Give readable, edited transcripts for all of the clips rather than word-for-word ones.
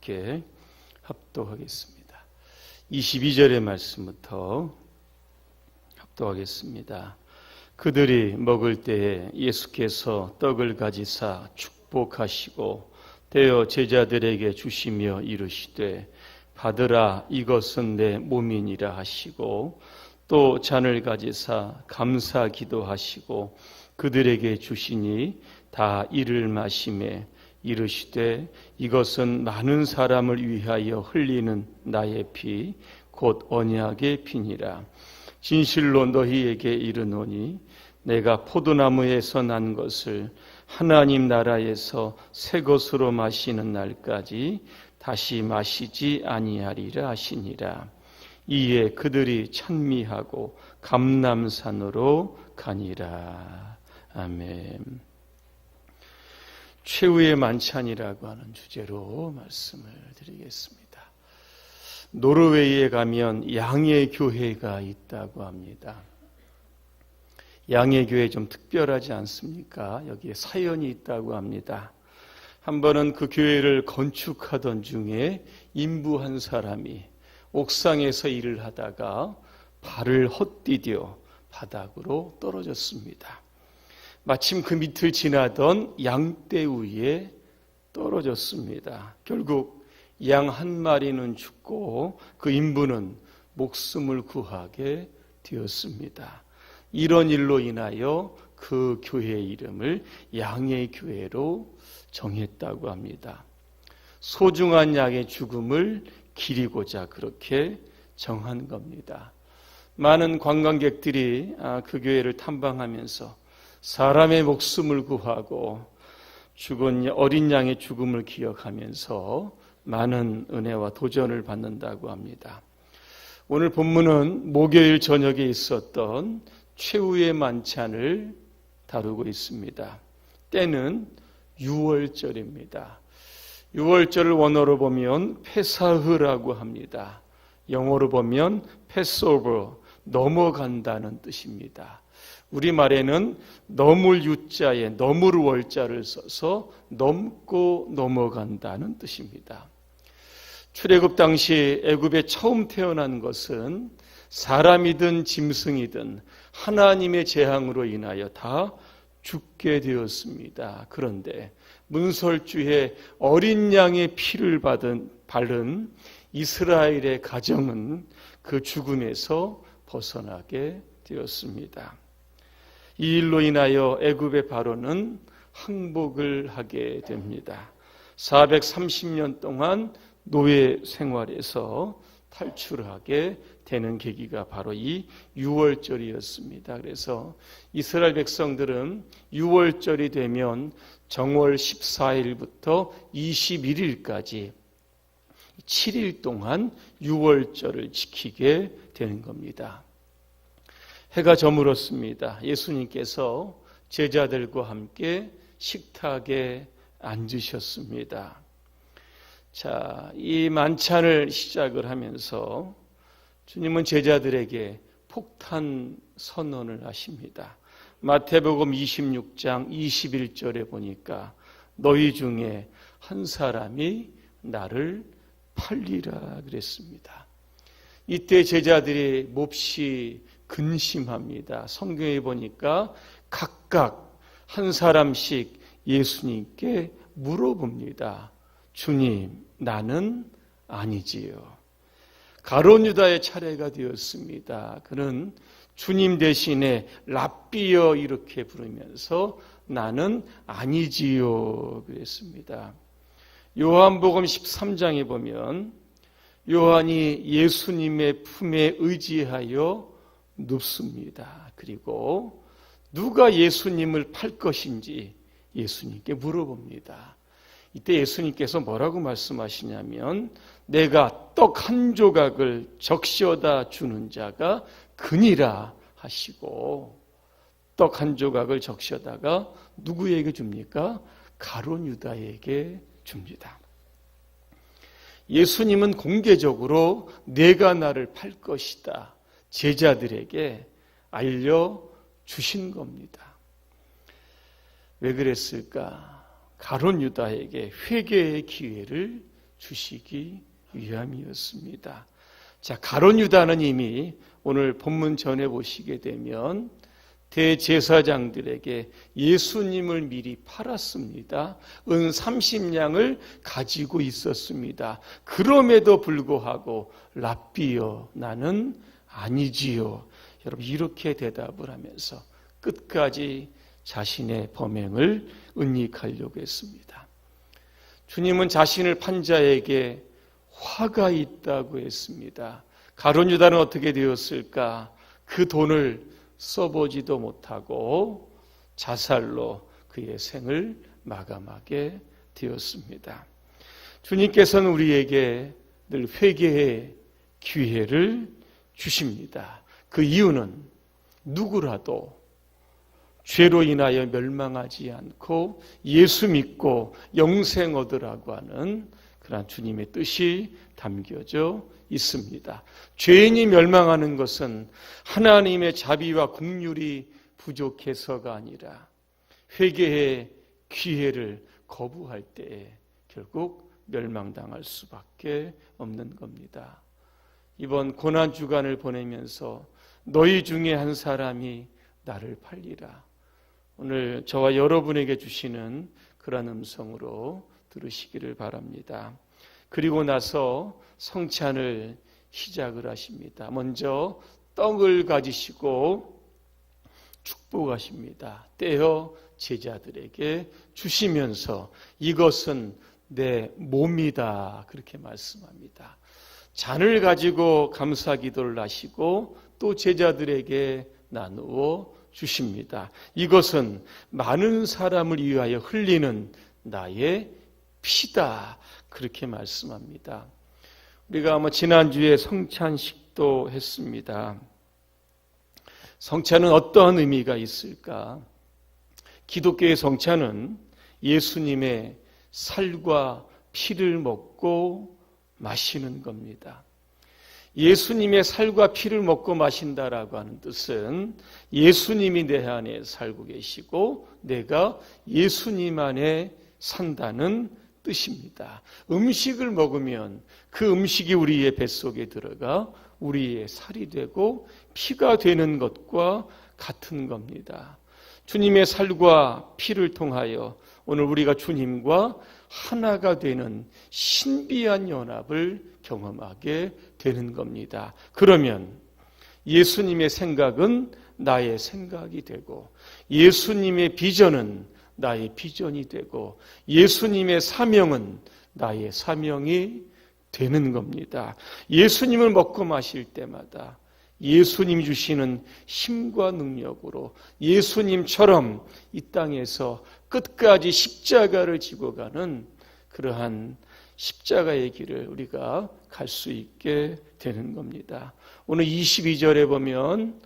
함께 합독하겠습니다. 22절의 말씀부터 합독하겠습니다. 그들이 먹을 때에 예수께서 떡을 가지사 축복하시고 떼어 제자들에게 주시며 이르시되 받으라, 이것은 내 몸이니라 하시고, 또 잔을 가지사 감사 기도하시고 그들에게 주시니 다 이를 마시매 이르시되 이것은 많은 사람을 위하여 흘리는 나의 피 곧 언약의 피니라. 진실로 너희에게 이르노니 내가 포도나무에서 난 것을 하나님 나라에서 새 것으로 마시는 날까지 다시 마시지 아니하리라 하시니라. 이에 그들이 찬미하고 감람산으로 가니라. 아멘. 최후의 만찬이라고 하는 주제로 말씀을 드리겠습니다. 노르웨이에 가면 양의 교회가 있다고 합니다. 양의 교회 좀 특별하지 않습니까? 여기에 사연이 있다고 합니다. 한 번은 그 교회를 건축하던 중에 인부 한 사람이 옥상에서 일을 하다가 발을 헛디뎌 바닥으로 떨어졌습니다. 마침 그 밑을 지나던 양떼 위에 떨어졌습니다. 결국 양 한 마리는 죽고 그 인부는 목숨을 구하게 되었습니다. 이런 일로 인하여 그 교회의 이름을 양의 교회로 정했다고 합니다. 소중한 양의 죽음을 기리고자 그렇게 정한 겁니다. 많은 관광객들이 그 교회를 탐방하면서 사람의 목숨을 구하고 죽은 어린 양의 죽음을 기억하면서 많은 은혜와 도전을 받는다고 합니다. 오늘 본문은 목요일 저녁에 있었던 최후의 만찬을 다루고 있습니다. 때는 유월절입니다. 유월절을 원어로 보면 페사흐라고 합니다. 영어로 보면 패스오버, 넘어간다는 뜻입니다. 우리말에는 넘을 유자에 넘을 월자를 써서 넘고 넘어간다는 뜻입니다. 출애굽 당시 애굽에 처음 태어난 것은 사람이든 짐승이든 하나님의 재앙으로 인하여 다 죽게 되었습니다. 그런데 문설주에 어린 양의 피를 바른 이스라엘의 가정은 그 죽음에서 벗어나게 되었습니다. 이 일로 인하여 애굽의 바로는 항복을 하게 됩니다. 430년 동안 노예 생활에서 탈출하게 되는 계기가 바로 이 유월절이었습니다. 그래서 이스라엘 백성들은 유월절이 되면 정월 14일부터 21일까지 7일 동안 유월절을 지키게 되는 겁니다. 해가 저물었습니다. 예수님께서 제자들과 함께 식탁에 앉으셨습니다. 자, 이 만찬을 시작을 하면서 주님은 제자들에게 폭탄 선언을 하십니다. 마태복음 26장 21절에 보니까 너희 중에 한 사람이 나를 팔리라 그랬습니다. 이때 제자들이 몹시 근심합니다. 성경에 보니까 각각 한 사람씩 예수님께 물어봅니다. 주님, 나는 아니지요. 가룟 유다의 차례가 되었습니다. 그는 주님 대신에 랍비여 이렇게 부르면서 나는 아니지요 그랬습니다. 요한복음 13장에 보면 요한이 예수님의 품에 의지하여 눕습니다. 그리고 누가 예수님을 팔 것인지 예수님께 물어봅니다. 이때 예수님께서 뭐라고 말씀하시냐면 내가 떡 한 조각을 적셔다 주는 자가 그니라 하시고 떡 한 조각을 적셔다가 누구에게 줍니까? 가룟 유다에게 줍니다. 예수님은 공개적으로 내가 나를 팔 것이다 제자들에게 알려주신 겁니다. 왜 그랬을까? 가룟 유다에게 회개의 기회를 주시기 위함이었습니다. 자, 가룟 유다는 이미 오늘 본문 전해 보시게 되면 대제사장들에게 예수님을 미리 팔았습니다. 은 30냥을 가지고 있었습니다. 그럼에도 불구하고 랍비여 나는 아니지요. 여러분 이렇게 대답을 하면서 끝까지 자신의 범행을 은닉하려고 했습니다. 주님은 자신을 판 자에게 화가 있다고 했습니다. 가룟 유다는 어떻게 되었을까? 그 돈을 써보지도 못하고 자살로 그의 생을 마감하게 되었습니다. 주님께서는 우리에게 늘 회개의 기회를 주십니다. 그 이유는 누구라도 죄로 인하여 멸망하지 않고 예수 믿고 영생 얻으라고 하는 그러한 주님의 뜻이 담겨져 있습니다. 죄인이 멸망하는 것은 하나님의 자비와 긍휼이 부족해서가 아니라 회개의 기회를 거부할 때에 결국 멸망당할 수밖에 없는 겁니다. 이번 고난주간을 보내면서 너희 중에 한 사람이 나를 팔리라. 오늘 저와 여러분에게 주시는 그런 음성으로 들으시기를 바랍니다. 그리고 나서 성찬을 시작을 하십니다. 먼저 떡을 가지시고 축복하십니다. 떼어 제자들에게 주시면서 이것은 내 몸이다 그렇게 말씀합니다. 잔을 가지고 감사 기도를 하시고 또 제자들에게 나누어 주십니다. 이것은 많은 사람을 위하여 흘리는 나의 피다 그렇게 말씀합니다. 우리가 지난주에 성찬식도 했습니다. 성찬은 어떠한 의미가 있을까? 기독교의 성찬은 예수님의 살과 피를 먹고 마시는 겁니다. 예수님의 살과 피를 먹고 마신다라고 하는 뜻은 예수님이 내 안에 살고 계시고 내가 예수님 안에 산다는 뜻입니다. 음식을 먹으면 그 음식이 우리의 뱃속에 들어가 우리의 살이 되고 피가 되는 것과 같은 겁니다. 주님의 살과 피를 통하여 오늘 우리가 주님과 하나가 되는 신비한 연합을 경험하게 되는 겁니다. 그러면 예수님의 생각은 나의 생각이 되고 예수님의 비전은 나의 비전이 되고 예수님의 사명은 나의 사명이 되는 겁니다. 예수님을 먹고 마실 때마다 예수님 주시는 힘과 능력으로 예수님처럼 이 땅에서 끝까지 십자가를 지고 가는 그러한 십자가의 길을 우리가 갈 수 있게 되는 겁니다. 오늘 22절에 보면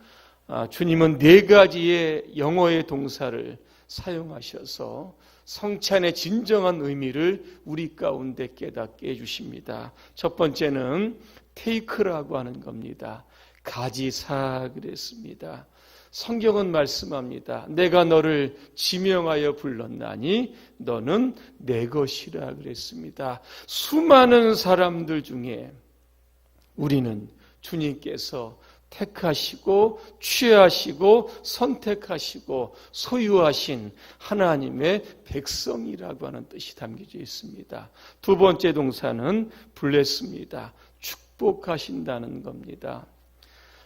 주님은 4가지의 영어의 동사를 사용하셔서 성찬의 진정한 의미를 우리 가운데 깨닫게 해주십니다. 첫 번째는 테이크라고 하는 겁니다. 가지사 그랬습니다. 성경은 말씀합니다. 내가 너를 지명하여 불렀나니 너는 내 것이라 그랬습니다. 수많은 사람들 중에 우리는 주님께서 택하시고 취하시고 선택하시고 소유하신 하나님의 백성이라고 하는 뜻이 담겨져 있습니다. 두 번째 동사는 bless입니다. 축복하신다는 겁니다.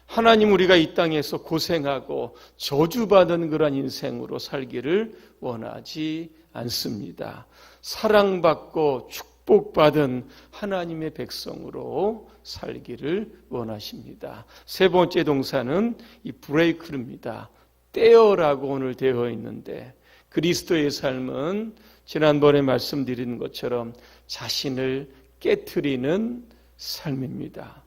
하나님 우리가 이 땅에서 고생하고 저주받은 그런 인생으로 살기를 원하지 않습니다. 사랑받고 축복받은 하나님의 백성으로 살기를 원하십니다. 세 번째 동사는 이 브레이크입니다. 떼어라고 오늘 되어 있는데 그리스도의 삶은 지난번에 말씀드린 것처럼 자신을 깨트리는 삶입니다.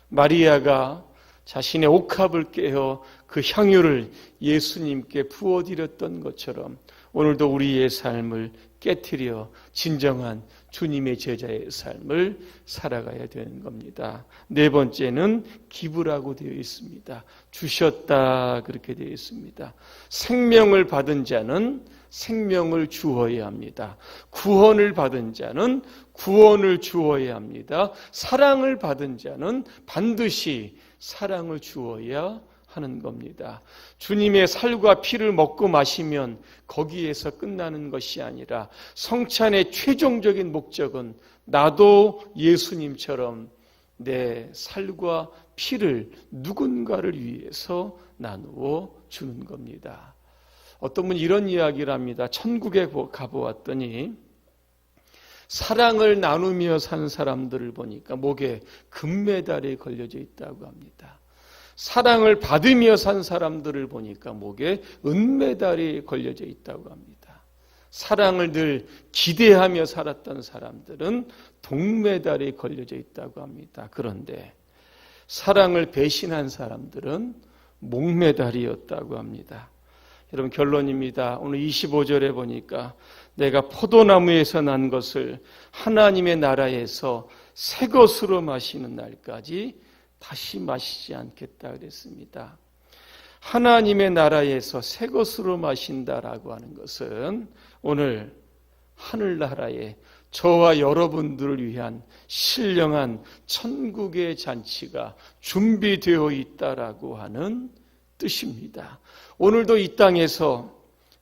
마리아가 자신의 옥합을 깨어 그 향유를 예수님께 부어드렸던 것처럼 오늘도 우리의 삶을 깨트려 진정한 주님의 제자의 삶을 살아가야 되는 겁니다. 네 번째는 기부라고 되어 있습니다. 주셨다 그렇게 되어 있습니다. 생명을 받은 자는 생명을 주어야 합니다. 구원을 받은 자는 구원을 주어야 합니다. 사랑을 받은 자는 반드시 사랑을 주어야 하는 겁니다. 주님의 살과 피를 먹고 마시면 거기에서 끝나는 것이 아니라 성찬의 최종적인 목적은 나도 예수님처럼 내 살과 피를 누군가를 위해서 나누어 주는 겁니다. 어떤 분이 이런 이야기를 합니다. 천국에 가보았더니 사랑을 나누며 산 사람들을 보니까 목에 금메달이 걸려져 있다고 합니다. 사랑을 받으며 산 사람들을 보니까 목에 은메달이 걸려져 있다고 합니다. 사랑을 늘 기대하며 살았던 사람들은 동메달이 걸려져 있다고 합니다. 그런데 사랑을 배신한 사람들은 목메달이었다고 합니다. 여러분, 결론입니다. 오늘 25절에 보니까 내가 포도나무에서 난 것을 하나님의 나라에서 새 것으로 마시는 날까지 다시 마시지 않겠다 그랬습니다. 하나님의 나라에서 새 것으로 마신다라고 하는 것은 오늘 하늘나라에 저와 여러분들을 위한 신령한 천국의 잔치가 준비되어 있다라고 하는 뜻입니다. 오늘도 이 땅에서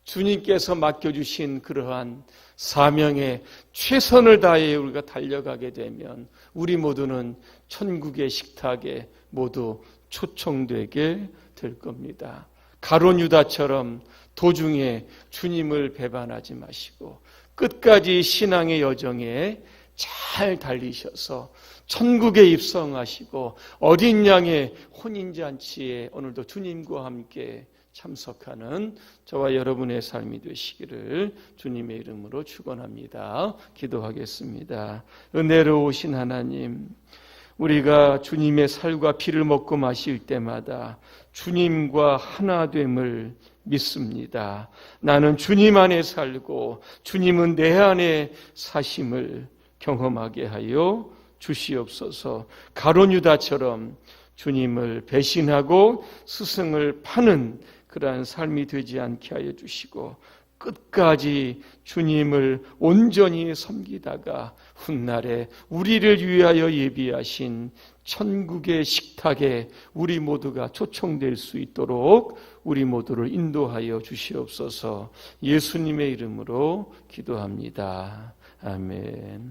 주님께서 맡겨주신 그러한 사명에 최선을 다해 우리가 달려가게 되면 우리 모두는 천국의 식탁에 모두 초청되게 될 겁니다. 가룟 유다처럼 도중에 주님을 배반하지 마시고 끝까지 신앙의 여정에 잘 달리셔서 천국에 입성하시고 어린 양의 혼인잔치에 오늘도 주님과 함께 참석하는 저와 여러분의 삶이 되시기를 주님의 이름으로 축원합니다. 기도하겠습니다. 은혜로우신 하나님, 우리가 주님의 살과 피를 먹고 마실 때마다 주님과 하나됨을 믿습니다. 나는 주님 안에 살고 주님은 내 안에 사심을 경험하게 하여 주시옵소서. 가룟 유다처럼 주님을 배신하고 스승을 파는 그러한 삶이 되지 않게 하여 주시고 끝까지 주님을 온전히 섬기다가 훗날에 우리를 위하여 예비하신 천국의 식탁에 우리 모두가 초청될 수 있도록 우리 모두를 인도하여 주시옵소서. 예수님의 이름으로 기도합니다. 아멘.